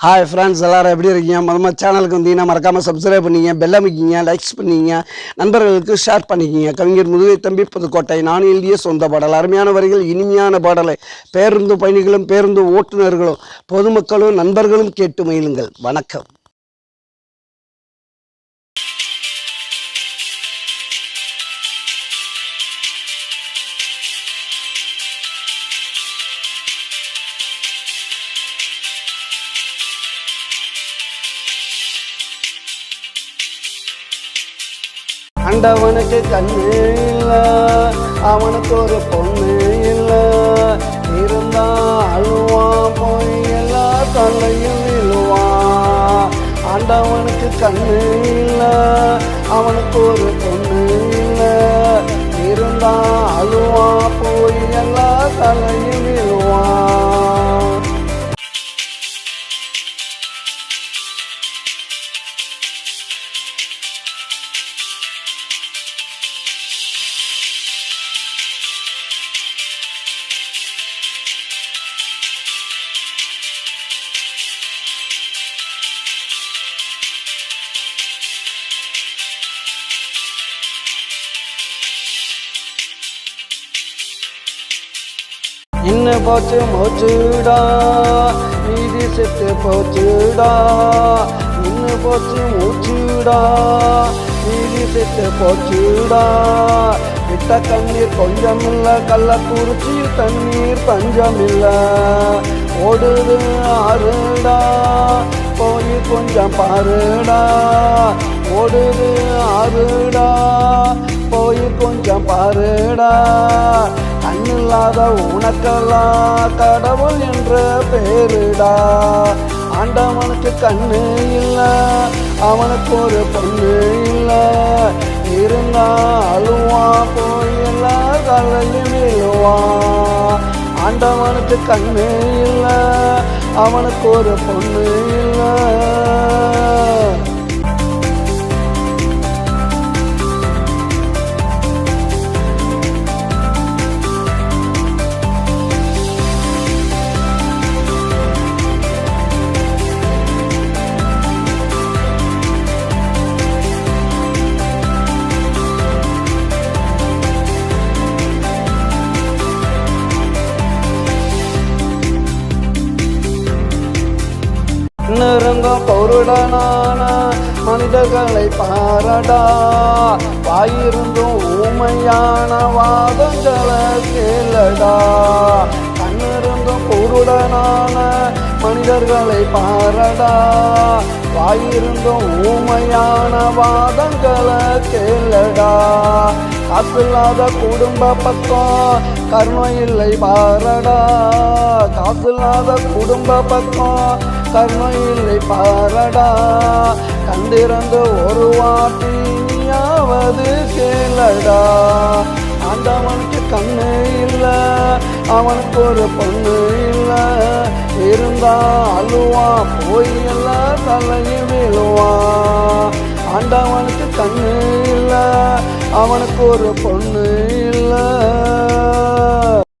Hi friends, எல்லோரும் எப்படி இருக்கீங்க? மொதல் சேனலுக்கு வந்தீங்கன்னா மறக்காமல் சப்ஸ்கிரைப் பண்ணிங்க, பெல் அமைக்கிங்க, லைக்ஸ் பண்ணிங்க, நண்பர்களுக்கு ஷேர் பண்ணிக்கிங்க. கவிஞர் முதுகை தம்பி புதுக்கோட்டை. நான் எழுதிய சொந்த பாடல். அருமையான வரிகள், இனிமையான பாடலை பேருந்து பயணிகளும் பேருந்து ஓட்டுநர்களும் பொதுமக்களும் நண்பர்களும் கேட்டு மகிழுங்கள். வணக்கம். ஆண்டவனுக்கு கண்ணு இல்லை, அவனுக்கு ஒரு பொண்ணு இல்லை, இருந்தா அழுவான், போய் எல்லா தொல்லையும் விழுவான். ஆண்டவனுக்கு கண்ணு இல்லை, அவனுக்கு ஒரு பொண்ணு இல்லை, இருந்தா அழுவான், போய் எல்லா தொல்லையும் விழுவான். என்ன போச்சு மூச்சுடா, மீதி செத்து போச்சுடா. என்ன போச்சு மூச்சுடா, மீதி செத்து போச்சுடா. விட்ட கண்ணீர் கொஞ்சமில்ல, கள்ளக்குறிச்சியில் தண்ணீர் பஞ்சமில்ல. ஓடுது ஆறுடா, போய் கொஞ்சம் பாருடா. ஓடுது ஆறுடா, போய் கொஞ்சம் பாருடா. கண்ணில்லாத உனக்கெல்லாம் கடவுள் என்ற பேருடா. ஆண்டவனுக்கு கண்ணு இல்லை, அவனுக்கு ஒரு பொண்ணு இல்லை, இருந்தா அழுவான், போய் எல்லா தலையும் விழுவான். ஆண்டவனுக்கு கண்ணு இல்லை, அவனுக்கு ஒரு பொண்ணு இல்லை. நெருங்கும் பொருடனான மனிதர்களை பாரடா. வாயிருந்தும் ஊமையான வாதங்களை கேளடா. கண்ணிருந்தும் பொருடனான மனிதர்களை பாரடா. வாயிருந்தும் ஊமையான வாதங்களை கேளடா. காசில்லாத குடும்ப பக்கம் கருணை இல்லை பாரடா. காசில்லாத குடும்ப பக்கம் கருணை இல்லை பாரடா. கண்டிருந்து ஒரு வாட்டி நீயாவது கேளடா. ஆண்டவனுக்கு கண்ணு இல்லை, அவனுக்கு ஒரு பொண்ணு இல்லை, இருந்தா அழுவான், போய் எல்லா தலையும் விழுவான். ஆண்டவனுக்கு கண்ணு இல்லை, அவனுக்கு ஒரு பொண்ணு இல்லை.